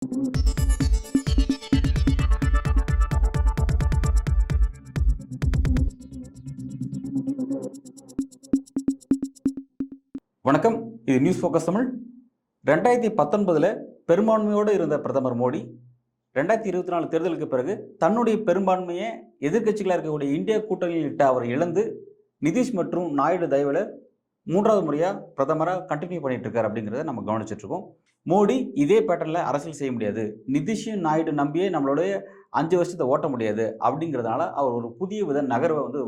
வணக்கம். இது news focus Tamil. 2019 பெரும்பான்மையோடு இருந்த பிரதமர் மோடி 2024 தேர்தலுக்கு பிறகு தன்னுடைய பெரும்பான்மையை எதிர்க்கட்சிகளாக இருக்கக்கூடிய இந்தியா கூட்டணியில் இட்ட அவர் இழந்து நிதிஷ் மற்றும் நாயுடு தயவில் 3வது முறையாக பிரதமராக கண்டினியூ பண்ணிட்டு இருக்காரு அப்படிங்கிறத நம்ம கவனிச்சுட்டு இருக்கோம். மோடி இதே பேட்டர்னில் அரசியல் செய்ய முடியாது, நிதிஷும் நாயுடு நம்பியே நம்மளுடைய 5 வருஷத்தை ஓட்ட முடியாது அப்படிங்கிறதுனால அவர் ஒரு புதிய வித நகர்வை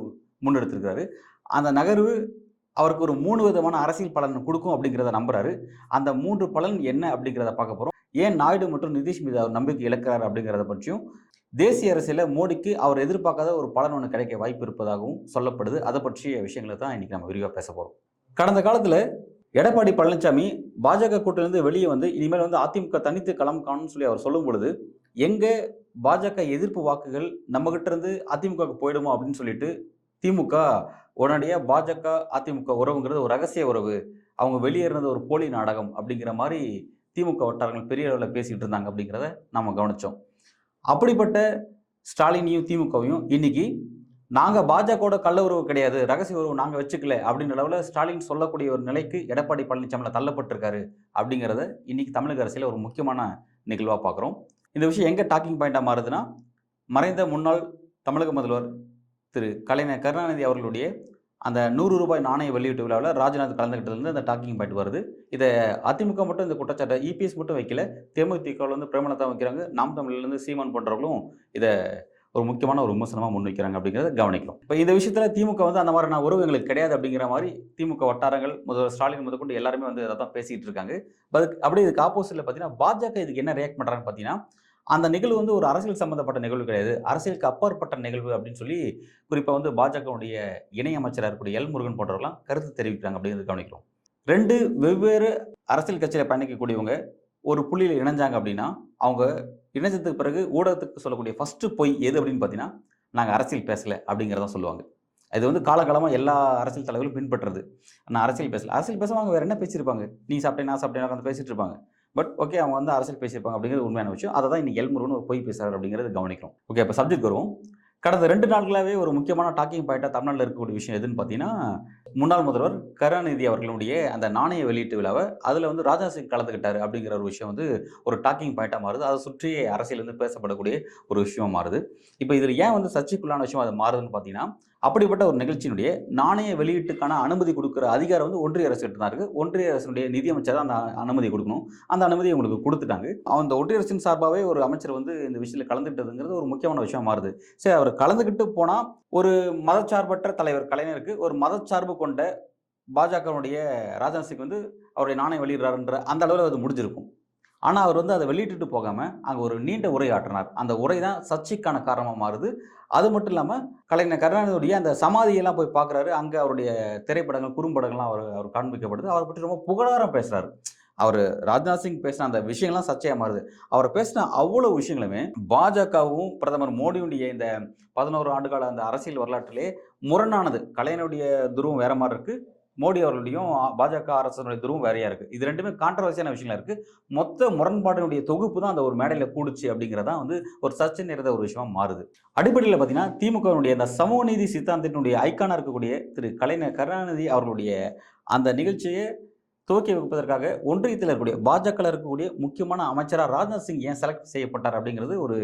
முன்னெடுத்திருக்கிறாரு. அந்த நகர்வு அவருக்கு ஒரு 3 விதமான அரசியல் பலன் கொடுக்கும் அப்படிங்கிறத நம்புறாரு. அந்த 3 பலன் என்ன அப்படிங்கிறத பார்க்க போகிறோம். ஏன் நாயுடு மற்றும் நிதிஷ் மீது அவர் நம்பிக்கை இழக்கிறார் அப்படிங்கிறத பற்றியும், தேசிய அரசியலில் மோடிக்கு அவர் எதிர்பார்க்காத ஒரு பலன் ஒன்று கிடைக்க வாய்ப்பு இருப்பதாகவும் சொல்லப்படுது. அதை பற்றிய விஷயங்களை தான் இன்னைக்கு நம்ம விரிவாக பேச போகிறோம். கடந்த காலத்தில் எடப்பாடி பழனிசாமி பாஜக கூட்டிலிருந்து வெளியே இனிமேல் அதிமுக தனித்து களம் காணும்னு சொல்லி அவர் சொல்லும் பொழுது, எங்கே பாஜக எதிர்ப்பு வாக்குகள் நம்மகிட்ட இருந்து அதிமுகவுக்கு போயிடுமோ அப்படின்னு சொல்லிட்டு திமுக உடனடியாக பாஜக அதிமுக உறவுங்கிறது ஒரு ரகசிய உறவு, அவங்க வெளியேறினது ஒரு போலி நாடகம் அப்படிங்கிற மாதிரி திமுக வட்டாரங்கள் பெரிய அளவில் பேசிக்கிட்டு இருந்தாங்க அப்படிங்கிறத நம்ம கவனித்தோம். அப்படிப்பட்ட ஸ்டாலினையும் திமுகவையும் இன்னைக்கு நாங்கள் பாஜகவோட கள்ள உறவு கிடையாது, ரகசிய உறவு நாங்கள் வச்சுக்கல அப்படின்ற அளவில் ஸ்டாலின் சொல்லக்கூடிய ஒரு நிலைக்கு எடப்பாடி பழனிசாமியில் தள்ளப்பட்டிருக்காரு அப்படிங்கிறத இன்னைக்கு தமிழக அரசியலில் ஒரு முக்கியமான நிகழ்வாக பார்க்குறோம். இந்த விஷயம் எங்கே டாக்கிங் பாயிண்டாக மாறுதுன்னா, மறைந்த முன்னாள் தமிழக முதல்வர் திரு கலைஞர் கருணாநிதி அவர்களுடைய அந்த 100 ரூபாய் நாணய வெளியீட்டு விழாவில் ராஜ்நாத் கலந்துக்கிட்டதுலேருந்து அந்த டாக்கிங் பாயிண்ட் வருது. இதை அதிமுக மட்டும் இந்த குற்றச்சாட்டை இபிஎஸ் மட்டும் வைக்கல, தேமுதிகவில் பிரேமலதா வைக்கிறாங்க, நாம் தமிழ்லேருந்து சீமான் போன்றவர்களும் இதை ஒரு முக்கியமான ஒரு விமர்சனமாக முன்வைக்கிறாங்க அப்படிங்கிறத கவனிக்கலாம். இப்போ இந்த விஷயத்தில் திமுக அந்த மாதிரி நான் உறவு எங்களுக்கு கிடையாது அப்படிங்கிற மாதிரி திமுக வட்டாரங்கள் முதல்வர் ஸ்டாலின் முதற்கொண்டு எல்லாருமே அதை தான் பேசிகிட்டு இருக்காங்க. அப்படியே இதுக்கு ஆப்போசிட்டில் பார்த்தீங்கன்னா பாஜக இதுக்கு என்ன ரியாக்ட் பண்ணுறாங்கன்னு பார்த்தீங்கன்னா, அந்த நிகழ்வு ஒரு அரசியல் சம்மந்தப்பட்ட நிகழ்வு கிடையாது, அரசியலுக்கு அப்பாற்பட்ட நிகழ்வு அப்படின்னு சொல்லி குறிப்பாக பாஜகவுடைய இணையமைச்சராக இருக்கக்கூடிய எல் முருகன் போன்றவர்களாம் கருத்து தெரிவிக்கிறாங்க அப்படிங்கிறது கவனிக்கிறோம். 2 வெவ்வேறு அரசியல் கட்சியில் பயணிக்கக்கூடியவங்க ஒரு புள்ளியில் இணைஞ்சாங்க அப்படின்னா, அவங்க இணைஞ்சதுக்கு பிறகு ஊடகத்துக்கு சொல்லக்கூடிய ஃபஸ்ட்டு பொய் எது அப்படின்னு பார்த்தீங்கன்னா, நாங்கள் அரசியல் பேசலை அப்படிங்கிறதான் சொல்லுவாங்க. இது காலகாலமாக எல்லா அரசியல் தலைவர்களும் பின்பற்றுறது. நான் அரசியல் பேசலை, அரசியல் பேசுவாங்க, வேறு என்ன பேசியிருப்பாங்க, நீ சாப்பிட்டேன் நான் சாப்பிட்டேன் வந்து பேசிட்டு இருப்பாங்க. பட் ஓகே, அவங்க அரசியல் பேசியிருப்பாங்க அப்படிங்கிறது உண்மையான விஷயம். அதை தான் இன்னைக்கு எல்முருகன் ஒரு பொய் பேசுறாரு அப்படிங்கிறது கவனிக்கிறோம். ஓகே, இப்போ சப்ஜெக்ட் வருவோம். கடந்த 2 நாட்களாகவே ஒரு முக்கியமான டாக்கிங் பாயிண்டாக தமிழ்நாட்டில் இருக்கக்கூடிய விஷயம் எதுன்னு பார்த்தீங்கன்னா, முன்னாள் முதல்வர் கருணாநிதி அவர்களுடைய அந்த நாணய வெளியீட்டு விழாவை அதில் ராஜ்நாத் சிங் கலந்துக்கிட்டாரு அப்படிங்கிற ஒரு விஷயம் ஒரு டாக்கிங் பாயிண்டாக மாறுது. அதை சுற்றி அரசியல் பேசப்படக்கூடிய ஒரு விஷயமா மாறுது. இப்போ இதில் ஏன் சர்ச்சைக்குள்ளான விஷயம் அது மாறுதுன்னு பார்த்தீங்கன்னா, அப்படிப்பட்ட ஒரு நிகழ்ச்சியினுடைய நாணய வெளியீட்டுக்கான அனுமதி கொடுக்குற அதிகாரம் ஒன்றிய அரசு கிட்ட தான் இருக்குது. ஒன்றிய அரசினுடைய நிதியமைச்சர் தான் அந்த அனுமதி கொடுக்கணும். அந்த அனுமதியை உங்களுக்கு கொடுத்துட்டாங்க. அந்த ஒன்றிய அரசின் சார்பாகவே ஒரு அமைச்சர் இந்த விஷயத்தில் கலந்துக்கிட்டதுங்கிறது ஒரு முக்கியமான விஷயம் மாறுது. சரி, அவர் கலந்துக்கிட்டு போனால் ஒரு மதச்சார்பற்ற தலைவர் கலைஞருக்கு ஒரு மதச்சார்பு கொண்ட பாஜகவுடைய ராஜ்நாத் சிங் அவருடைய நாணயம் வெளியிடுறாருன்ற அந்த அளவில் அது முடிஞ்சிருக்கும். ஆனால் அவர் அதை வெளியிட்டு போகாமல் அங்கே ஒரு நீண்ட உரை ஆற்றினார். அந்த உரை தான் சர்ச்சைக்கான காரணமாக மாறுது. அது மட்டும் இல்லாமல் கலைஞர் கருணாநிதியுடைய அந்த சமாதியெல்லாம் போய் பார்க்குறாரு. அங்கே அவருடைய திரைப்படங்கள் குறும்படங்கள்லாம் அவர் காண்பிக்கப்படுது. அவரை பற்றி ரொம்ப புகழாரம் பேசுகிறாரு. அவர் ராஜ்நாத் சிங் பேசின அந்த விஷயங்கள்லாம் சர்ச்சையாக மாறுது. அவர் பேசின அவ்வளோ விஷயங்களுமே பாஜகவும் பிரதமர் மோடியுடைய இந்த 11 ஆண்டுகால அந்த அரசியல் வரலாற்றிலே முரணானது. கலைஞருடைய துருவம் வேற மாதிரி இருக்குது, மோடி அவர்களுடையும் பாஜக அரசனுடைய துருவம் வேறையா இருக்குது. இது ரெண்டுமே கான்ட்ரவர்சியான விஷயங்களா இருக்குது. மொத்த முரண்பாடுடைய தொகுப்பு தான் அந்த ஒரு மேடையில் கூடுச்சு அப்படிங்கிறதா ஒரு சர்ச்சை நிறைந்த ஒரு விஷயமா மாறுது. அடிப்படையில் பார்த்தீங்கன்னா, திமுகவினுடைய அந்த சமூக நீதி சித்தாந்தத்தினுடைய ஐக்கானாக இருக்கக்கூடிய திரு கலைஞர் கருணாநிதி அவர்களுடைய அந்த நிகழ்ச்சியை துவக்கி வைப்பதற்காக ஒன்றியத்தில் இருக்கக்கூடிய பாஜக இருக்கக்கூடிய முக்கியமான அமைச்சராக ராஜ்நாத் சிங் ஏன் செலக்ட் செய்யப்பட்டார் அப்படிங்கிறது ஒரு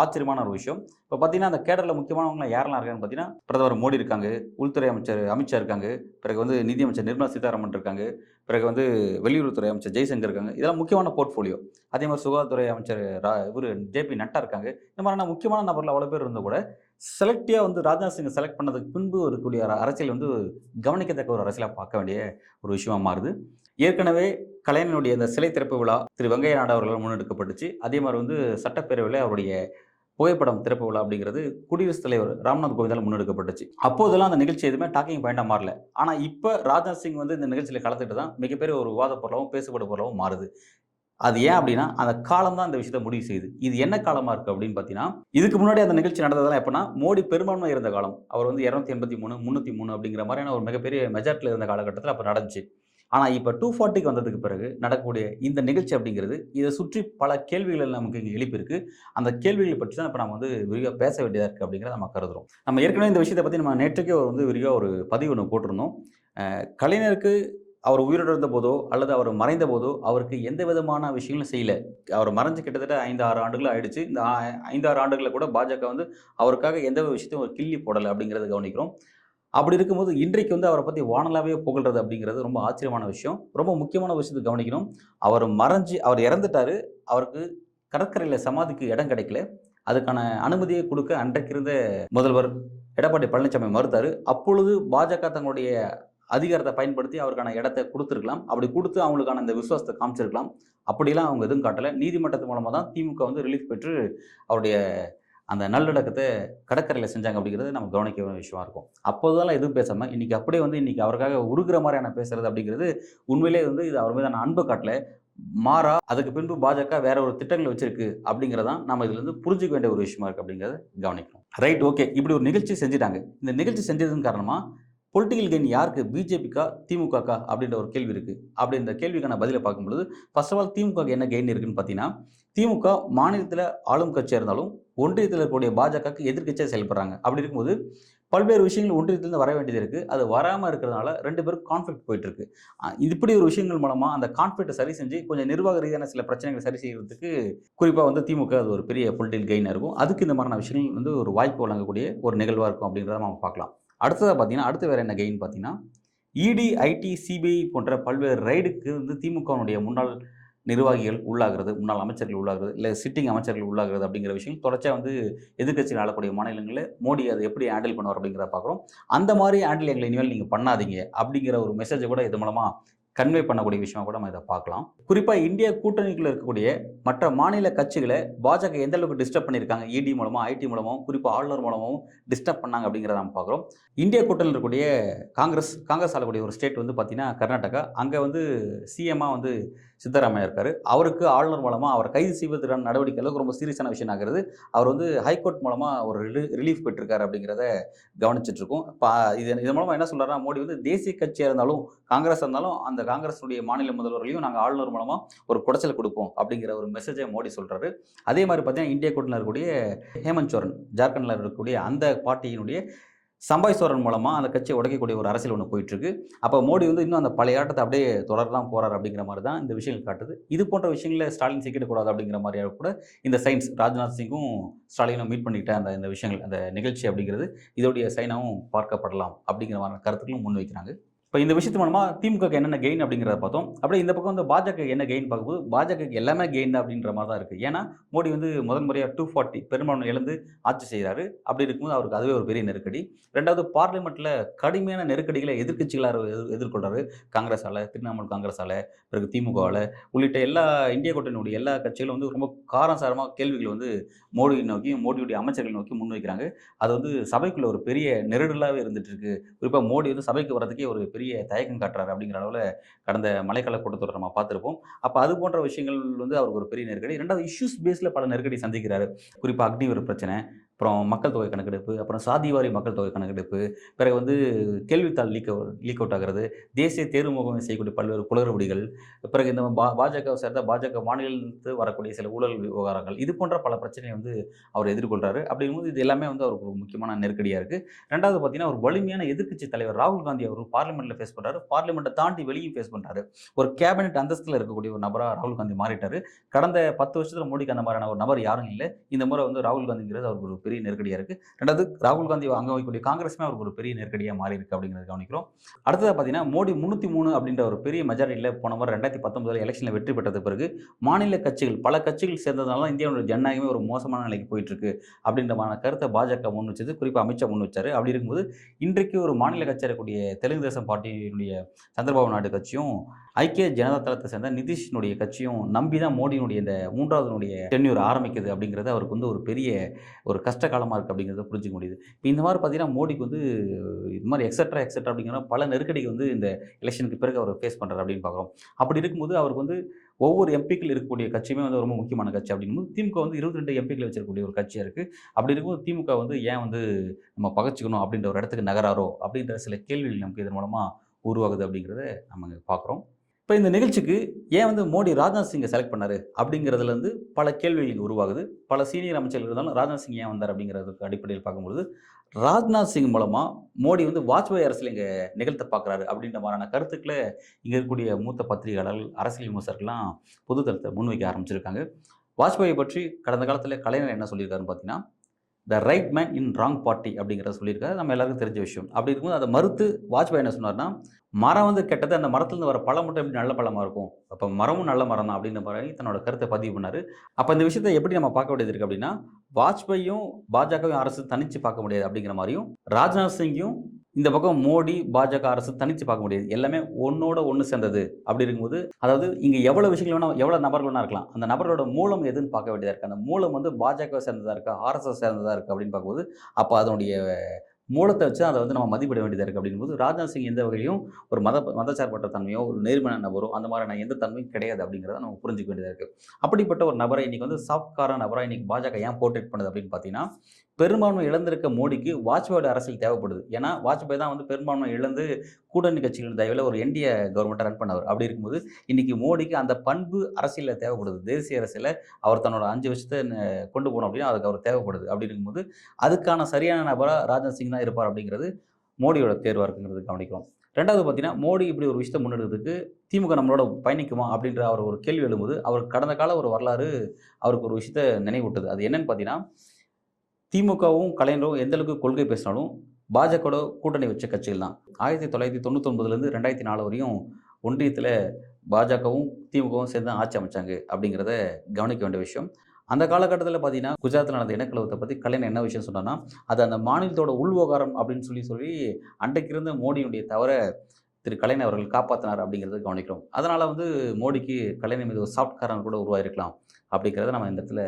ஆச்சரியமான ஒரு விஷயம். இப்போ பார்த்தீங்கன்னா, அந்த கேடரில் முக்கியமானவங்க யாரெல்லாம் இருக்காங்கன்னு பார்த்தீங்கன்னா, பிரதமர் மோடி இருக்காங்க, உள்துறை அமைச்சர் அமித்ஷா இருக்காங்க, பிறகு நிதியமைச்சர் நிர்மலா சீதாராமன் இருக்காங்க, பிறகு வெளியுறவுத்துறை அமைச்சர் ஜெய்சங்கர் இருக்காங்க. இதெல்லாம் முக்கியமான போர்ட்ஃபோலியோ. அதே மாதிரி சுகாதாரத்துறை அமைச்சர் ஜேபி நட்டா இருக்காங்க. இந்த மாதிரியான முக்கியமான நபர்கள் அவ்வளோ பேர் இருந்தால் கூட செலக்டிவாக ராஜ்நாத் சிங்கை செலக்ட் பண்ணதுக்கு பின்பு இருக்கக்கூடிய அரசியல் கவனிக்கத்தக்க ஒரு அரசியலாக பார்க்க வேண்டிய ஒரு விஷயமா மாறுது. ஏற்கனவே கலைஞனுடைய அந்த சிலை திறப்பு விழா திரு வெங்கையா நாயுடு அவர்களால் முன்னெடுக்கப்பட்டுச்சு. அதே மாதிரி சட்டப்பேரவையில் அவருடைய புகைப்படம் திறப்பு விழா அப்படிங்கிறது குடியரசுத் தலைவர் ராம்நாத் கோவிந்தால் முன்னெடுக்கப்பட்டுச்சு. அப்போதெல்லாம் அந்த நிகழ்ச்சி எதுவுமே டாக்கிங் பாயிண்டாக மாறல. ஆனால் இப்போ ராஜ்நாத் சிங் இந்த நிகழ்ச்சியில் கலந்துட்டு தான் மிகப்பெரிய ஒரு விவாத பொருளாகவும் பேசப்பட பொருளாகவும் மாறுது. அது ஏன் அப்படின்னா, அந்த காலம் தான் அந்த விஷயத்தை முடிவு செய்யுது. இது என்ன காலமாக இருக்குது அப்படின்னு பார்த்தீங்கன்னா, இதுக்கு முன்னாடி அந்த நிகழ்ச்சி நடந்ததெல்லாம் எப்படின்னா, மோடி பெரும்பான்மை இருந்த காலம். அவர் 283, 303 அப்படிங்கிற மாதிரியான ஒரு மிகப்பெரிய மெஜாரிட்டியில் இருந்த காலகட்டத்தில் அப்போ நடந்துச்சு. ஆனால் இப்போ 240க்கு வந்ததுக்கு பிறகு நடக்கக்கூடிய இந்த நிகழ்ச்சி அப்படிங்கிறது இதை சுற்றி பல கேள்விகள் நமக்கு இங்கே எழுப்பியிருக்கு. அந்த கேள்விகளை பற்றி தான் இப்போ நம்ம வந்து விரிவாக பேச வேண்டியதாக இருக்குது அப்படிங்கிறத நம்ம கருதுகிறோம். நம்ம ஏற்கனவே இந்த விஷயத்தை பற்றி நம்ம நேற்றுக்கே வந்து விரிவாக ஒரு பதிவு ஒன்று போட்டிருந்தோம். கலைஞருக்கு அவர் உயிரோடு இருந்தபோதோ அல்லது அவர் மறைந்த போதோ அவருக்கு எந்த விதமான விஷயங்களும் செய்யல. அவர் மறைஞ்சு கிட்டத்தட்ட 5, 6 ஆண்டுகள் ஆயிடுச்சு. இந்த 5, 6 ஆண்டுகளில் கூட பாஜக வந்து அவருக்காக எந்த ஒரு விஷயத்தையும் ஒரு கிள்ளி போடலை அப்படிங்கிறத கவனிக்கிறோம். அப்படி இருக்கும்போது இன்றைக்கு வந்து அவரை பற்றி வானலாவே புகழ்றது அப்படிங்கிறது ரொம்ப ஆச்சரியமான விஷயம். ரொம்ப முக்கியமான விஷயத்தை கவனிக்கணும். அவர் இறந்துட்டாரு. அவருக்கு கடற்கரையில் சமாதிக்கு இடம் கிடைக்கல. அதுக்கான அனுமதியை கொடுக்க அன்றைக்கு இருந்த முதல்வர் எடப்பாடி பழனிசாமி மறுத்தாரு. அப்பொழுது பாஜக தங்களுடைய அதிகாரத்தை பயன்படுத்தி அவருக்கான இடத்த குடுத்துருக்கலாம். அப்படி குடுத்து அவங்களுக்கான அந்த விசுவாசத்த காமிச்சிருக்கலாம். அப்படிலாம் அவங்க எதுவும் காட்டல. நீதிமன்றத்து மூலமா தான் திமுக வந்து ரிலீஃப் பெற்று அவருடைய அந்த நல்லடக்கத்த கடற்கரையில செஞ்சாங்க அப்படிங்கிறது நம்ம கவனிக்க வேண்டிய விஷயமா இருக்கும். அப்போதெல்லாம் எதுவும் பேசாம, இன்னைக்கு அப்படியே வந்து இன்னைக்கு அவருக்காக உருகுற மாரியான பேசுறது அப்படிங்கிறது உண்மையிலேயே வந்து இது அவர் மீதான அன்பு காட்டல. மாறா அதுக்கு பின்பு பாஜக வேற ஒரு திட்டங்கள் வச்சிருக்கு அப்படிங்கிறதான் நம்ம இதுலருந்து புரிஞ்சுக்க வேண்டிய ஒரு விஷயமா இருக்கு அப்படிங்கிறத கவனிக்கணும். Right, okay. இப்படி ஒரு நிகழ்ச்சி செஞ்சுட்டாங்க. இந்த நிகழ்ச்சி செஞ்சதன் காரணமா பொலிட்டிக்கல் கெயின் யாருக்கு? பிஜேபிக்கா? திமுகக்கா? அப்படின்ற ஒரு கேள்வி இருக்கு. அப்படி இந்த கேள்விக்கான பதில பார்க்கும்பொழுது, ஃபர்ஸ்ட் ஆஃப் ஆல் திமுகவுக்கு என்ன கெயின் இருக்குன்னு பார்த்தீங்கன்னா, திமுக மாநிலத்தில ஆளும் கட்சியா இருந்தாலும், ஒன்றியத்தில இருக்கக்கூடிய பாஜகவுக்கு எதிர்க்கட்சியா செயல்படுறாங்க. அப்படி இருக்கும்போது, பல்வேறு விஷயங்கள் ஒன்றியத்திலிருந்து வர வேண்டியது இருக்கு. அது வராம இருக்கிறதுனால 2 பேருக்கும் கான்ஃப்ளிக்ட் போயிட்டு இருக்கு. இப்படி ஒரு விஷயங்கள் மூலமா அந்த கான்ஃப்ளிக்ட்ட சரி செஞ்சு, கொஞ்சம் நிர்வாக ரீதியான சில பிரச்சனைகள சரி செய்றதுக்கு, குறிப்பா வந்து திமுக அது ஒரு பெரிய பொலிட்டிக்கல் கெயினா இருக்கும். அதுக்கு இந்த மாரியான விஷயங்கள் வந்து ஒரு வாய்ப்பு வழங்கக்கூடிய ஒரு நிகழ்வா இருக்கும் அப்படின்றத நம்ம பார்க்கலாம். அடுத்ததா பார்த்தீங்கன்னா, அடுத்து வேற என்ன கெயின் பார்த்தீங்கன்னா, இடி, ஐடி, சிபிஐ போன்ற பல்வேறு ரெய்டுக்கு வந்து திமுகவினுடைய முன்னாள் நிர்வாகிகள் உள்ளாகிறது, முன்னாள் அமைச்சர்கள் உள்ளாகிறது, இல்ல சிட்டிங் அமைச்சர்கள் உள்ளாகிறது அப்படிங்கிற விஷயம் தொடர்ச்சியா வந்து எதிர்க்கட்சிகள் ஆளக்கூடிய மாநிலங்கள்ல மோடி அத எப்படி ஹேண்டில் பண்ணுவார் அப்படிங்கிறத பார்க்குறோம். அந்த மாரி ஹேண்டில் எங்கள இனிமேல் நீங்க பண்ணாதீங்க அப்படிங்கிற ஒரு மெசேஜ கூட இது மூலமா கன்வே பண்ணக்கூடிய விஷயமா கூட நம்ம இத பார்க்கலாம். குறிப்பா இந்தியா கூட்டணிக்குள்ள இருக்கக்கூடிய மற்ற மாநில கட்சிகள பாஜக எந்த அளவுக்கு டிஸ்டர்ப் பண்ணியிருக்காங்க, இடி மூலமா, ஐடி மூலமாவும், குறிப்பா ஆளுநர் மூலமாவும் டிஸ்டர்ப் பண்ணாங்க அப்படிங்கிறத நம்ம பார்க்குறோம். இந்தியா கூட்டணியில இருக்கக்கூடிய காங்கிரஸ் ஆளக்கூடிய ஒரு ஸ்டேட் வந்து பார்த்தீங்கன்னா கர்நாடகா. அங்க வந்து சிஎம்மா வந்து சித்தராமையா இருக்காரு. அவருக்கு ஆளுநர் மூலமா அவர கைது செய்வதற்கான நடவடிக்கை அளவுக்கு ரொம்ப சீரியஸான விஷயம் ஆகிறது. அவர் வந்து ஹைகோர்ட் மூலமா ஒரு ரிலீஃப் பெற்றிருக்காரு அப்படிங்கிறத கவனிச்சுட்டு இருக்கோம். இதன் மூலமா என்ன சொல்றாருன்னா, மோடி வந்து தேசிய கட்சியா இருந்தாலும், காங்கிரஸா இருந்தாலும், அந்த காங்கிரஸுடைய மாநில முதல்வர்களையும் நாங்க ஆளுநர் மூலமா ஒரு குடைச்சல் குடுப்போம் அப்படிங்கிற ஒரு மெசேஜை மோடி சொல்றாரு. அதே மாரி பார்த்தீங்கன்னா, இந்தியா கூட்டணியில இருக்கக்கூடிய ஹேமந்த் சோரன், ஜார்க்கண்ட்ல இருக்கக்கூடிய அந்த பார்ட்டியினுடைய சம்பாய் சோரன் மூலமா அந்த கட்சியை உடைக்கக்கூடிய ஒரு அரசியல் ஒண்ணு போயிட்டுருக்கு. அப்ப மோடி வந்து இன்னும் அந்த பழைய ஆட்டத்த அப்படியே தொடரதான் போறாரு அப்படிங்கிற மாரி தான் இந்த விஷயங்கள் காட்டுது. இது போன்ற விஷயங்கள ஸ்டாலின் சிக்கிடக்கூடாது அப்படிங்கிற மாரியா கூட இந்த சைன்ஸ் ராஜ்நாத் சிங்கும் ஸ்டாலினும் மீட் பண்ணிக்கிட்ட இந்த விஷயங்கள், அந்த நிகழ்ச்சி அப்படிங்கிறது இதோடைய சைனாவும் பார்க்கப்படலாம் அப்படிங்கிற மாரியான கருத்துக்களும் முன்வைக்கிறாங்க. இப்ப இந்த விஷயத்து மூலமா திமுகவுக்கு என்னென்ன கெயின் அப்படிங்கிறத பார்த்தோம். அப்படியே இந்த பக்கம் வந்து பாஜக என்ன கெயின் பார்க்கும்போது, பாஜகவுக்கு எல்லாமே கெயின் தான் அப்படின்ற மாரி தான் இருக்கு. ஏன்னா, மோடி வந்து முதல் முறையா 240 பெரும்பான்மை இழந்து ஆட்சி செய்றாரு. அப்படி இருக்கும்போது அவருக்கு அதுவே ஒரு பெரிய நெருக்கடி. 2வது பார்லிமென்ட்ல கடுமையான நெருக்கடிகளை எதிர்க்கட்சிகளார் எதிர்கொள்றாரு. காங்கிரஸால, திரிணாமுல் காங்கிரஸால, பிறகு திமுகவால உள்ளிட்ட எல்லா இந்தியா கூட்டணியுடைய எல்லா கட்சிகளும் வந்து ரொம்ப காரசாரமா கேள்விகள் வந்து மோடியை நோக்கி, மோடியுடைய அமைச்சர்களை நோக்கி முன்வைக்கிறாங்க. அது வந்து சபைக்குள்ள ஒரு பெரிய நெருடலாவே இருந்துட்டு இருக்கு. குறிப்பா மோடி வந்து சபைக்கு வர்றதுக்கே ஒரு பெரிய தயக்கம் காட்டுறாரு அப்படிங்கிற அளவுல கடந்த மழைக்கால கூட்டத்தொடர நம்ம பார்த்திருப்போம். அப்ப அது போன்ற விஷயங்கள் வந்து அவருக்கு ஒரு பெரிய நெருக்கடி. 2வது இஷ்யூஸ் பேஸ்ல பல நெருக்கடி சந்திக்கிறாரு. குறிப்பா அக்னிவீர் பிரச்சனை, அப்புறம் மக்கள் தொகை கணக்கெடுப்பு, அப்புறம் சாதிவாரி மக்கள் தொகை கணக்கெடுப்பு, பிறகு வந்து கேள்வித்தாள் லீக் அவுட் ஆகுறது, தேசிய தேர்வு முகமை செய்யக்கூடிய பல்வேறு குளறுபடிகள், பிறகு இந்த பாஜகவை சேர்ந்த பாஜக மாநிலத்திலிருந்து வரக்கூடிய சில ஊழல் விவகாரங்கள், இது போன்ற பல பிரச்சனையை வந்து அவர் எதிர்கொள்றாரு. அப்படிங்கும்போது இது எல்லாமே வந்து அவருக்கு ஒரு முக்கியமான நெருக்கடியா இருக்கு. 2வது பார்த்தீங்கன்னா, ஒரு வலிமையான எதிர்க்கட்சி தலைவர் ராகுல் காந்தி அவர் பார்லிமென்ட்ல ஃபேஸ் பண்றாரு. பார்லிமென்ட்ட தாண்டி வெளியும் ஃபேஸ் பண்றாரு. ஒரு கேபினெட் அந்தஸ்துல இருக்கக்கூடிய ஒரு நபரா ராகுல் காந்தி மாறிட்டாரு. கடந்த 10 வருஷத்துல மோடிக்கு அந்த மாதிரியான ஒரு நபர் யாரும் இல்ல. இந்த முறை வந்து ராகுல் காந்திங்கிறது அவருக்கு ஒரு பெரிய நெருக்கடியா இருக்கு. 2வது ராகுல் காந்தி அங்க வைக்கக்கூடிய காங்கிரஸுமே அவருக்கு ஒரு பெரிய நெருக்கடியா மாறி இருக்கு அப்படிங்கிறத கவனிக்கிறோம். அடுத்ததா பார்த்தீங்கன்னா, மோடி 303 அப்படின்ற ஒரு பெரிய மெஜாரிட்டில போன முறை 2019 எலெக்ஷன்ல வெற்றி பெற்றது பிறகு, மாநில கட்சிகள் பல கட்சிகள் சேர்ந்ததுனால தான் இந்தியாவுடைய ஜனநாயகமே ஒரு மோசமான நிலைக்கு போயிட்டு இருக்கு அப்படின்ற கருத்தை பாஜக முன் வச்சது. குறிப்பா அமித்ஷா முன் வச்சாரு. அப்படி இருக்கும்போது இன்றைக்கு ஒரு மாநில கட்சியா இருக்கக்கூடிய தெலுங்கு தேசம் பார்ட்டியினுடைய சந்திரபாபு நாயுடு கட்சியும், ஐக்கிய ஜனதா தளத்தை சேர்ந்த நிதிஷினுடைய கட்சியும் நம்பி தான் மோடியினுடைய இந்த 3வது டென்யூர் ஆரம்பிக்குது அப்படிங்கிறது அவருக்கு வந்து ஒரு பெரிய ஒரு கஷ்ட காலமா இருக்கு அப்படிங்கிறத புரிஞ்சுக்க முடியுது. இப்ப இந்த மாரி பார்த்தீங்கன்னா, மோடிக்கு வந்து இது மாரி எக்ஸெட்ரா அப்படிங்கிற பல நெருக்கடிகள் வந்து இந்த எலக்ஷனுக்கு பிறகு அவர் ஃபேஸ் பண்றாரு அப்படின்னு பார்க்குறோம். அப்படி இருக்கும்போது அவருக்கு வந்து ஒவ்வொரு எம்பிக்கள் இருக்கக்கூடிய கட்சியுமே வந்து ரொம்ப முக்கியமான கட்சி அப்படிங்கும்போது, திமுக வந்து 22 எம்பிக்கள் வச்சிருக்கக்கூடிய ஒரு கட்சியா இருக்கு. அப்படி இருக்கும்போது திமுக வந்து ஏன் வந்து நம்ம பகைச்சுக்கணும் அப்படின்ற ஒரு இடத்துக்கு நகராரோ அப்படின்ற சில கேள்விகள் நமக்கு இதன் மூலமா உருவாகுது அப்படிங்கிறத நம்ம பார்க்குறோம். இப்போ இந்த நிகழ்ச்சிக்கு ஏன் வந்து மோடி ராஜ்நாத் சிங்கை செலக்ட் பண்ணாரு அப்படிங்கிறதுலேருந்து பல கேள்விகள் உருவாகுது. பல சீனியர் அமைச்சர்கள் இருந்தாலும் ராஜ்நாத் சிங் ஏன் வந்தார் அப்படிங்கிறதுக்கு அடிப்படையில் பார்க்கும்பொழுது, ராஜ்நாத் சிங் மூலமா மோடி வந்து வாஜ்பாய் அரசியல் இங்க நிகழ்த்த பார்க்குறாரு அப்படின்ற மாதிரியான கருத்துக்கள இங்க இருக்கக்கூடிய மூத்த பத்திரிகையாளர்கள், அரசியல் விமர்சகர்கள்லாம் பொது தளத்தில முன்வைக்க ஆரம்பிச்சிருக்காங்க. வாஜ்பாயை பற்றி கடந்த காலத்தில கலைஞர் என்ன சொல்லியிருக்காருன்னு பார்த்தீங்கன்னா, the right man in wrong party அப்படிங்கிறத சொல்லியிருக்காரு. நம்ம எல்லாருக்கும் தெரிஞ்ச விஷயம். அப்படி இருக்கும்போது அதை மறுத்து வாஜ்பாய் என்ன சொன்னார்னா, மரம் வந்து கெட்டது, அந்த மரத்துலேருந்து வர பழம் மட்டும் எப்படி நல்ல பழமா இருக்கும்? அப்போ மரமும் நல்ல மரம் தான் அப்படின்ற மாரி தன்னோட கருத்தை பதிவு பண்ணாரு. அப்போ இந்த விஷயத்த எப்படி நம்ம பார்க்க வேண்டியது இருக்கு அப்படின்னா, வாஜ்பாயும், பாஜகவையும் அரசு தனிச்சு பார்க்க முடியாது அப்படிங்கிற மாரியும், ராஜ்நாத் சிங்கையும் இந்த பக்கம் மோடி, பாஜக அரசு தனிச்சு பார்க்க முடியாது. எல்லாமே ஒண்ணோட ஒண்ணு சேர்ந்தது. அப்படி இருக்கும்போது, அதாவது இங்க எவ்வளவு விஷயங்கள் வேணா எவ்வளவு நபர்கள் வேணா இருக்கலாம். அந்த நபர்களோட மூலம் எதுன்னு பார்க்க வேண்டியதா இருக்கு. அந்த மூலம் வந்து பாஜகவை சேர்ந்ததா இருக்கா? ஆர்எஸ்எஸ் சேர்ந்ததா இருக்கா? அப்படின்னு பார்க்கும்போது, அப்ப அதனுடைய மூலத்த வச்சு அத வந்து நம்ம மதிப்பிட வேண்டியதா இருக்கு அப்படிங்கும்போது, ராஜ்நாத் சிங் எந்த வகையிலும் ஒரு மதச்சார்பற்ற தன்மையோ, ஒரு நேர்மையான நபரோ, அந்த மாதிரியான எந்த தன்மையும் கிடையாது அப்படிங்கிறத நம்ம புரிஞ்சுக்க வேண்டியதா இருக்கு. அப்படிப்பட்ட ஒரு நபரை இன்னைக்கு வந்து சாஃப்ட் கார்னர் நபரா இன்னைக்கு பாஜக ஏன் போர்ட்ரேட் பண்ணுது அப்படின்னு பார்த்தீங்கன்னா, பெரும்பான்மை இழந்திருக்க மோடிக்கு வாஜ்பாயோட அரசியல் தேவைப்படுது. ஏன்னா, வாஜ்பாய் தான் வந்து பெரும்பான்மை இழந்து கூட்டணி கட்சிகளின் தயவுல ஒரு என்டிஏ கவர்மெண்ட்ட ரன் பண்ணவர். அப்படி இருக்கும்போது, இன்னைக்கு மோடிக்கு அந்த பண்பு அரசியல்ல தேவைப்படுது. தேசிய அரசியல்ல அவர் தன்னோட 5 வருஷத்த கொண்டு போணும் அப்படின்னா, அதுக்கு அவர் தேவைப்படுது. அப்படி இருக்கும்போது, அதுக்கான சரியான நபரா ராஜ்நாத் சிங் தான் இருப்பார் அப்படிங்கிறது மோடியோட தேர்வா இருக்குங்கிறது கவனிக்கிறோம். 2வது பார்த்தீங்கன்னா, மோடி இப்படி ஒரு விஷயத்த முன்னெடுக்கிறதுக்கு திமுக நம்மளோட பயணிக்குமா? அப்படின்ற அவர் ஒரு கேள்வி எழும்போது, அவர் கடந்த கால ஒரு வரலாறு அவருக்கு ஒரு விஷயத்த நினைவூட்டுது. அது என்னன்னு பார்த்தீங்கன்னா, திமுகவும், கலைஞரும் எந்த அளவுக்கு கொள்கை பேசினாலும், பாஜகவோட கூட்டணி வச்ச கட்சிகள் தான். 1999லேருந்து 2004 வரையும் ஒன்றியத்தில பாஜகவும், திமுகவும் சேர்ந்து தான் ஆட்சி அமைச்சாங்க அப்படிங்கிறத கவனிக்க வேண்டிய விஷயம். அந்த காலகட்டத்தில பார்த்தீங்கன்னா, குஜராத்தில நடந்த இனக்கலவரத்த பத்தி கலைஞர் என்ன விஷயம் சொன்னார்னா, அது அந்த மாநிலத்தோட உள்விவகாரம் அப்படின்னு சொல்லி அன்றைக்கு இருந்த மோடியினுடைய தவற திரு கலைஞர் அவர்கள் காப்பாத்தினார் அப்படிங்கிறத கவனிக்கிறோம். அதனால வந்து மோடிக்கு கலைஞர் மீது ஒரு சாஃப்ட் கார்னர் கூட உருவாகியிருக்கலாம் அப்படிங்கிறத நம்ம இந்த இடத்துல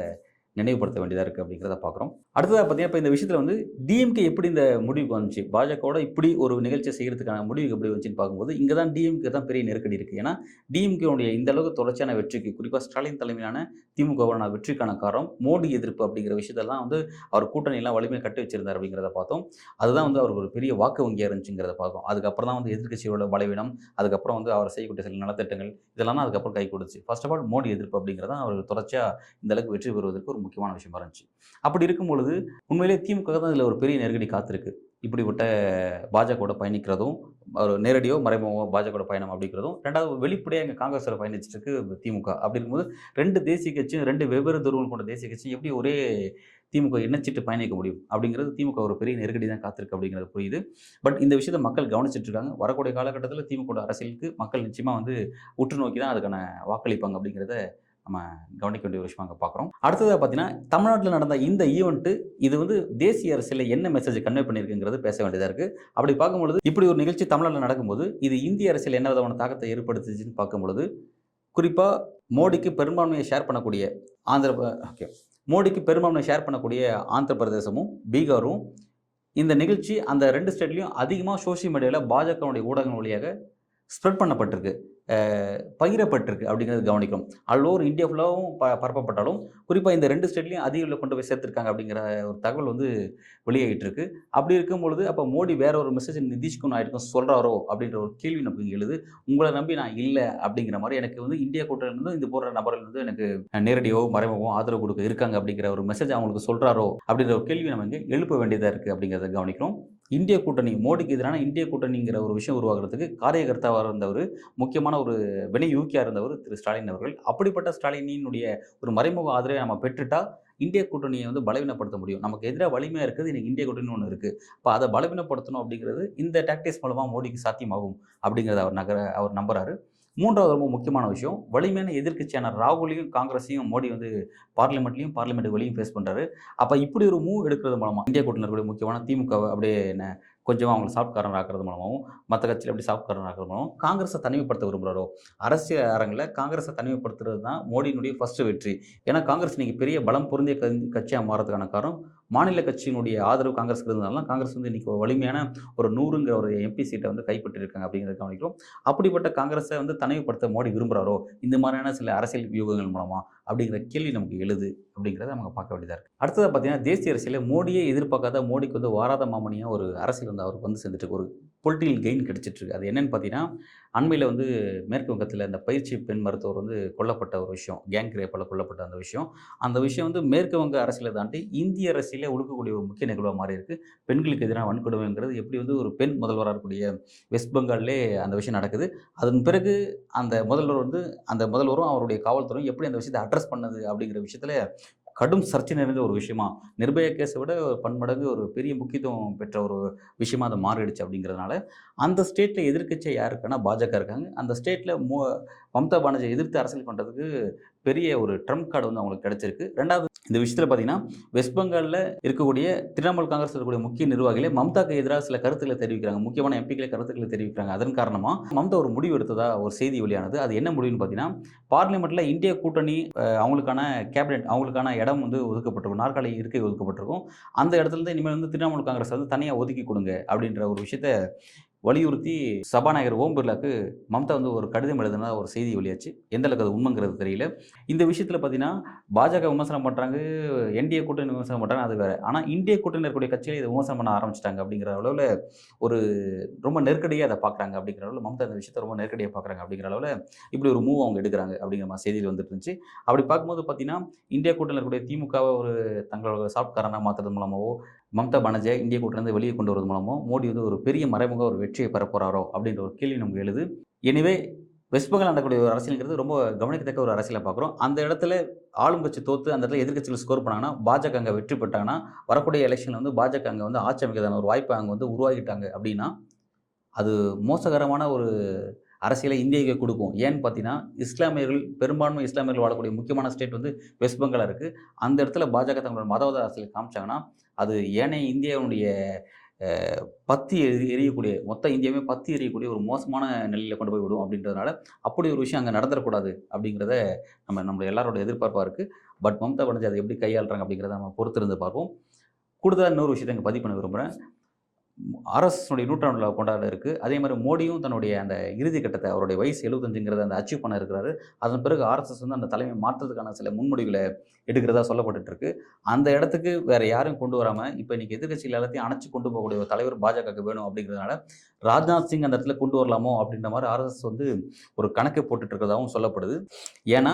நினைவுபடுத்த வேண்டியதா இருக்கு அப்படிங்கிறத பார்க்குறோம். அடுத்ததா பார்த்தீங்கன்னா, இப்ப இந்த விஷயத்துல வந்து டிஎம்கே எப்படி இந்த முடிவுக்கு வந்துச்சு? பாஜகவோட இப்படி ஒரு நிகழ்ச்சிய செய்யறதுக்கான முடிவுக்கு எப்படி வந்துச்சுன்னு பார்க்கும்போது, இங்க தான் டிஎம்கே தான் பெரிய நெருக்கடி இருக்கு. ஏன்னா, டிஎம்கேவுடைய இந்த அளவுக்கு தொடர்ச்சியான வெற்றிக்கு, குறிப்பா ஸ்டாலின் தலைமையிலான திமுகவோட வெற்றிக்கான காரணம் மோடி எதிர்ப்பு அப்படிங்கிற விஷயத்தெல்லாம் வந்து அவர் கூட்டணியெல்லாம் வலிமையா கட்டி வச்சிருந்தார் அப்படிங்கிறத பார்த்தோம். அதுதான் வந்து அவருக்கு ஒரு பெரிய வாக்கு வங்கியா இருந்துச்சுங்கிறத பார்த்தோம். அதுக்கப்புறம் தான் வந்து எதிர்க்கட்சியோட பலவீனம், அதுக்கப்புறம் வந்து அவர் செய்யக்கூடிய சில நலத்திட்டங்கள் இதெல்லாம் தான் அதுக்கப்புறம் கை கொடுத்துச்சு. ஃபர்ஸ்ட் ஆஃப் ஆல் மோடி எதிர்ப்பு அப்படிங்கிறது தான் அவர் தொடர்ச்சியா இந்த அளவுக்கு வெற்றி பெறுவதற்கு ஒரு முக்கியமான விஷயமா இருந்துச்சு. அப்படி இருக்கும் பொழுது, உண்மையிலேயே திமுக தான் இதில ஒரு பெரிய நெருக்கடி காத்திருக்கு. இப்படிப்பட்ட பாஜகவோட பயணிக்கிறதும், ஒரு நேரடியோ, மறைமுகமோ பாஜகவோட பயணம் அப்படிங்கிறதும், 2வது வெளிப்படையா இங்க காங்கிரஸோட பயணிச்சுட்டு இருக்கு திமுக. அப்படி இருக்கும்போது 2 தேசிய கட்சியும் 2 வெவ்வேறு துருவம் கொண்ட தேசிய கட்சியும் எப்படி ஒரே திமுக இணைச்சிட்டு பயணிக்க முடியும்? அப்படிங்கிறது திமுக ஒரு பெரிய நெருக்கடி தான் காத்திருக்கு அப்படிங்கிறது புரியுது. பட் இந்த விஷயத்த மக்கள் கவனிச்சுட்டு இருக்காங்க. வரக்கூடிய காலகட்டத்தில திமுகவோட அரசியலுக்கு மக்கள் நிச்சயமா வந்து உற்று நோக்கி தான் அதுக்கான வாக்களிப்பாங்க அப்படிங்கிறத நம்ம கவனிக்க வேண்டிய ஒரு விஷயமா அங்க பார்க்குறோம். அடுத்ததா பார்த்தீங்கன்னா, தமிழ்நாட்டில நடந்த இந்த ஈவென்ட் இது வந்து தேசிய அரசியல்ல என்ன மெசேஜ் கன்வே பண்ணியிருக்குங்கிறது பேச வேண்டியதா இருக்கு. அப்படி பார்க்கும்பொழுது, இப்படி ஒரு நிகழ்ச்சி தமிழ்நாட்டில நடக்கும்போது, இது இந்திய அரசியல் என்ன விதமான தாக்கத்தை ஏற்படுத்துச்சுன்னு பார்க்கும்பொழுது, குறிப்பா மோடிக்கு பெரும்பான்மையை ஷேர் பண்ணக்கூடிய ஆந்திர ப ஓகே. மோடிக்கு பெரும்பான்மையை ஷேர் பண்ணக்கூடிய ஆந்திர பிரதேசமும், பீகாரும் இந்த நிகழ்ச்சி அந்த 2 ஸ்டேட்லயும் அதிகமா சோசியல் மீடியால பாஜகவுடைய ஊடகங்கள் வழியாக ஸ்ப்ரெட் பண்ணப்பட்டிருக்கு. பகிரப்பட்டிருக்கு அப்படிங்கிறத கவனிக்கிறோம். ஆல் ஓவர் இந்தியா ஃபுல்லாவும் பரப்பப்பட்டாலும், குறிப்பா இந்த 2 ஸ்டேட்லயும் அதிக அளவுல கொண்டு போய் சேர்த்துருக்காங்க அப்படிங்கிற ஒரு தகவல் வந்து வெளியாகிட்டு இருக்கு. அப்படி இருக்கும் பொழுது, அப்ப மோடி வேற ஒரு மெசேஜ் நிதிஷ்கும் நாயுடுக்கும் சொல்றாரோ அப்படின்ற ஒரு கேள்வி நமக்கு இங்க எழுது. உங்கள நம்பி நான் இல்ல அப்படிங்கிற மாரி எனக்கு வந்து இந்தியா கூட்டணியிலிருந்து இது போன்ற நபர்கள் வந்து எனக்கு நேரடியோ, மறைமுகமோ ஆதரவு கொடுக்க இருக்காங்க அப்படிங்கிற ஒரு மெசேஜ் அவங்களுக்கு சொல்றாரோ அப்படின்ற ஒரு கேள்வி நம்ம இங்க எழுப்ப வேண்டியதா இருக்கு அப்படிங்கிறத கவனிக்கிறோம். இந்திய கூட்டணி மோடிக்கு எதிரான இந்திய கூட்டணிங்கிற ஒரு விஷயம் உருவாகுறதுக்கு காரியகர்த்தாவா இருந்தவரு, முக்கியமான ஒரு வினையூக்கியா இருந்தவர் திரு ஸ்டாலின் அவர்கள். அப்படிப்பட்ட ஸ்டாலினினுடைய ஒரு மறைமுக ஆதரவை நம்ம பெற்றுட்டா, இந்திய கூட்டணிய வந்து பலவீனப்படுத்த முடியும். நமக்கு எதிரா வலிமையா இருக்குது இன்னைக்கு இந்திய கூட்டணின்னு ஒண்ணு இருக்கு. அப்ப அத பலவீனப்படுத்தணும் அப்படிங்கிறது இந்த டாக்டிக்ஸ் மூலமா மோடிக்கு சாத்தியமாகும் அப்படிங்கிறத அவர் நம்புறாரு. 3வது ரொம்ப முக்கியமான விஷயம், வலிமையான எதிர்க்கட்சியான ராகுலையும், காங்கிரஸையும் மோடி வந்து பார்லிமென்ட்க்கு வெளியும் ஃபேஸ் பண்றாரு. அப்ப இப்படி ஒரு மூவ் எடுக்கிறது மூலமா இந்தியா கூட்டணியில இருக்கக்கூடிய முக்கியமான திமுகவ அப்படியே கொஞ்சமா அவங்கள சாஃப்ட் கார்னர் ஆக்குறது மூலமாவும், மத்த கட்சியில எப்படி சாஃப்ட் கார்னர் ஆக்குறது மூலமாவும் காங்கிரஸ தனிமைப்படுத்த விரும்புறாரோ? அரசியல் அரங்குல காங்கிரஸ தனிமைப்படுத்துறது தான் மோடியினுடைய ஃபர்ஸ்ட் வெற்றி. ஏன்னா காங்கிரஸ் இன்னைக்கு பெரிய பலம் பொருந்திய கட்சியா மாறதுக்கான காரணம், மாநில கட்சியினுடைய ஆதரவு காங்கிரஸ்க்கு இருந்ததுனால தான் காங்கிரஸ் வந்து இன்னைக்கு ஒரு வலிமையான ஒரு 100ங்கிற ஒரு எம்பி சீட்ட வந்து கைப்பற்றியிருக்காங்க அப்படிங்கிறத கவனிக்கிறோம். அப்படிப்பட்ட காங்கிரஸ வந்து தனிமைப்படுத்த மோடி விரும்புறாரோ? இந்த மாதிரியான சில அரசியல் வியூகங்கள் மூலமா அப்படிங்கிற கேள்வி நமக்கு எழுது அப்படிங்கிறத நம்ம பார்க்க வேண்டியதா இருக்கு. அடுத்ததா பார்த்தீங்கன்னா, தேசிய அரசியல்ல மோடியே எதிர்பார்க்காத, மோடிக்கு வந்து வாராத மாமணியா ஒரு அரசியல் வந்து அவருக்கு வந்து சேர்ந்துட்டு இருக்கு. ஒரு பொலிட்டிக்கல் கெயின் கிடைச்சிட்ருக்கு. அது என்னென்னு பார்த்தீங்கன்னா, அண்மையில் வந்து மேற்கு வங்கத்தில் இந்த பயிற்சி பெண் மருத்துவர் வந்து கொல்லப்பட்ட ஒரு விஷயம், கேங் ரேப்பால் கொல்லப்பட்ட அந்த விஷயம் வந்து மேற்கு வங்க அரசியலை தாண்டி இந்திய அரசியலே ஒடுக்கக்கூடிய ஒரு முக்கிய நிகழ்வாக மாறி இருக்கு. பெண்களுக்கு எதிரான வன்கொடுமைங்கிறது எப்படி வந்து ஒரு பெண் முதல்வராக இருக்கக்கூடிய வெஸ்ட் பெங்கால்லே அந்த விஷயம் நடக்குது. அதன் பிறகு அந்த முதல்வரும் அவருடைய காவல்துறையும் எப்படி அந்த விஷயத்தை அட்ரஸ் பண்ணது அப்படிங்கிற விஷயத்தில் கடும் சர்ச்சை நிறைந்த ஒரு விஷயமா, நிர்பயா கேஸை விட பன்மடங்கு ஒரு பெரிய முக்கியத்துவம் பெற்ற ஒரு விஷயமா அது மாறிடுச்சு அப்படிங்கிறதுனால, அந்த ஸ்டேட்ல எதிர்க்கட்சியா யார் இருக்கான்னா பாஜக இருக்காங்க. அந்த ஸ்டேட்ல மம்தா பானர்ஜியை எதிர்த்து அரசியல் பண்றதுக்கு பெரிய ஒரு ட்ரம்ப் கார்டு வந்து அவங்களுக்கு கிடைச்சிருக்கு. 2வது இந்த விஷயத்துல பார்த்தீங்கன்னா, வெஸ்ட் பெங்கால்ல இருக்கக்கூடிய திரிணாமுல் காங்கிரஸ் இருக்கக்கூடிய முக்கிய நிர்வாகிகளே மம்தாக்கு எதிராக சில கருத்துக்களை தெரிவிக்கிறாங்க. முக்கியமான எம்பிக்களே கருத்துக்களை தெரிவிக்கிறாங்க. அதன் காரணமா மம்தா ஒரு முடிவு எடுத்ததா ஒரு செய்தி வெளியானது. அது என்ன முடிவுன்னு பார்த்தீங்கன்னா, பார்லிமெண்ட்ல இந்திய கூட்டணி அவங்களுக்கான கேபினெட் அவங்களுக்கான இடம் வந்து ஒதுக்கப்பட்டிருக்கும். நாற்காலி இருக்கை ஒதுக்கப்பட்டிருக்கும். அந்த இடத்துலருந்து இனிமேல் வந்து திரிணாமுல் காங்கிரஸ் வந்து தனியா ஒதுக்கி கொடுங்க அப்படின்ற ஒரு விஷயத்த வலியுறுத்தி சபாநாயகர் ஓம் பிர்லாக்கு மம்தா வந்து ஒரு கடிதம் எழுதினதா ஒரு செய்தி வெளியாச்சு. எந்த அளவுக்கு அது உண்மைங்கிறது தெரியல. இந்த விஷயத்தில் பார்த்தீங்கன்னா, பாஜக விமர்சனம் பண்ணுறாங்க, என்டிஏ கூட்டணி விமர்சனம் பண்ணுறாங்க, அது வேறு. ஆனால் இந்திய கூட்டணியில் இருக்கக்கூடிய கட்சிகள் இதை விமர்சனம் பண்ண ஆரம்பிச்சிட்டாங்க அப்படிங்கிற அளவில் ஒரு ரொம்ப நெருக்கடியாக அதை பார்க்குறாங்க அப்படிங்கிற அளவில் மம்தா இந்த விஷயத்தை ரொம்ப நெருக்கடியாக பார்க்குறாங்க அப்படிங்கிற அளவில் இப்படி ஒரு மூவ் அவங்க எடுக்கிறாங்க அப்படிங்கிற மாதிரி செய்தியில் வந்துட்டு இருந்துச்சு. அப்படி பார்க்கும்போது பார்த்தீங்கன்னா, இந்திய கூட்டணியில் இருக்கக்கூடிய திமுகவை ஒரு தங்களோட சாஃப்ட் காரனாக மாற்றுறது மூலமாகவோ, மம்தா பானர்ஜியை இந்திய கூட்டணியிலிருந்து வெளியே கொண்டு வரது மூலமோ மோடி வந்து ஒரு பெரிய மறைமுக ஒரு வெற்றியை பெற போகிறாரோ அப்படின்ற ஒரு கேள்வி நமக்கு எழுது. எனவே வெஸ்ட் பெங்கால் நடக்கக்கூடிய ஒரு அரசியல்ங்கிறது ரொம்ப கவனிக்கத்தக்க ஒரு அரசியலை பார்க்குறோம். அந்த இடத்துல ஆளும் கட்சி தோத்து அந்த இடத்துல எதிர்க்கட்சிகள் ஸ்கோர் பண்ணாங்கன்னா, பாஜக அங்கே வெற்றி பெற்றாங்கன்னா, வரக்கூடிய எலெக்ஷனில் வந்து பாஜக அங்கே வந்து ஆட்சி அமைக்கிறதான ஒரு வாய்ப்பை அங்கே வந்து உருவாக்கிட்டாங்க அப்படின்னா, அது மோசகரமான ஒரு அரசியலை இந்தியாவுக்கு கொடுக்கும். ஏன்னு பார்த்தீங்கன்னா, பெரும்பான்மை இஸ்லாமியர்கள் வாழக்கூடிய முக்கியமான ஸ்டேட் வந்து வெஸ்ட் பெங்காலா இருக்குது. அந்த இடத்துல பாஜக தங்களோட மதவாத அரசியலை காமிச்சாங்கன்னா, அது ஏனைய இந்தியாவுடைய பத்தி எரியக்கூடிய மொத்த இந்தியாவே பத்தி எரியக்கூடிய ஒரு மோசமான நிலையில் கொண்டு போய் விடும் அப்படின்றதுனால, அப்படி ஒரு விஷயம் அங்கே நடந்துடக்கூடாது அப்படிங்கிறத நம்ம எல்லாரோட எதிர்பார்ப்பாக இருக்குது. பட் மம்தா பானர்ஜி அதை எப்படி கையாளுறாங்க அப்படிங்கிறத நம்ம பொறுத்திருந்து பார்ப்போம். கூடுதலா இன்னொரு விஷயத்தை இங்கே பதிவு பண்ண விரும்புகிறேன். ஆர்எஸ்எஸ்னுடைய நூற்றாண்டு விழா கொண்டாட இருக்கு. அதே மாதிரி மோடியும் தன்னுடைய அந்த இறுதி கட்டத்தை அவருடைய வயசு 75ங்கிறத அந்த அச்சீவ் பண்ண இருக்கிறாரு. அதன் பிறகு ஆர்எஸ்எஸ் வந்து அந்த தலைமையை மாற்றுறதுக்கான சில முன்முடிவுகளை எடுக்கிறதா சொல்லப்பட்டுட்டு இருக்கு. அந்த இடத்துக்கு வேற யாரையும் கொண்டு வராம, இப்போ இன்னைக்கு எதிர்க்கட்சிகள் எல்லாத்தையும் அணைச்சு கொண்டு போகக்கூடிய ஒரு தலைவர் பாஜகவுக்கு வேணும் அப்படிங்கிறதுனால, ராஜ்நாத் சிங் அந்த இடத்துல கொண்டு வரலாமோ அப்படின்ற மாதிரி ஆர்எஸ்எஸ் வந்து ஒரு கணக்கு போட்டுட்டு இருக்கிறதாகவும் சொல்லப்படுது. ஏன்னா,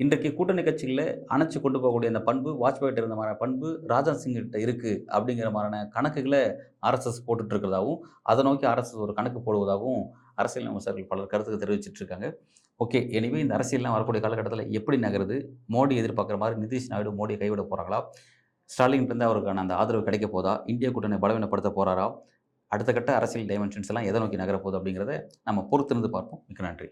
இன்றைக்கு கூட்டணி கட்சிகளை அணைச்சு கொண்டு போகக்கூடிய அந்த பண்பு வாஜ்பாய்கிட்ட இருந்த மாதிரி பண்பு ராஜ்நாத் சிங் கிட்ட இருக்கு அப்படிங்கிற மாதிரியான கணக்குகளை ஆர்எஸ்எஸ் போட்டுட்டு இருக்கிறதாகவும், அதை நோக்கி ஆர்எஸ்எஸ் ஒரு கணக்கு போடுவதாகவும் அரசியல் விமர்சகர்கள் பலர் கருத்துக்கு தெரிவிச்சிட்டு இருக்காங்க. ஓகே, எனிவே இந்த அரசியல்லாம் வரக்கூடிய காலகட்டத்தில் எப்படி நகருது? மோடி எதிர்பார்க்குற மாதிரி நிதிஷ் நாயுடு மோடியை கைவிட போகிறாங்களா? ஸ்டாலின்கிட்டேருந்து அவருக்கான அந்த ஆதரவு கிடைக்க போதா? இந்திய கூட்டணி பலவீனப்படுத்த போகிறாரா? அடுத்த கட்ட அரசியல் டைமென்ஷன்ஸ் எல்லாம் எதை நோக்கி நகர போகுது அப்படிங்கிறத நம்ம பொறுத்திருந்து பார்ப்போம். மிக்க நன்றி.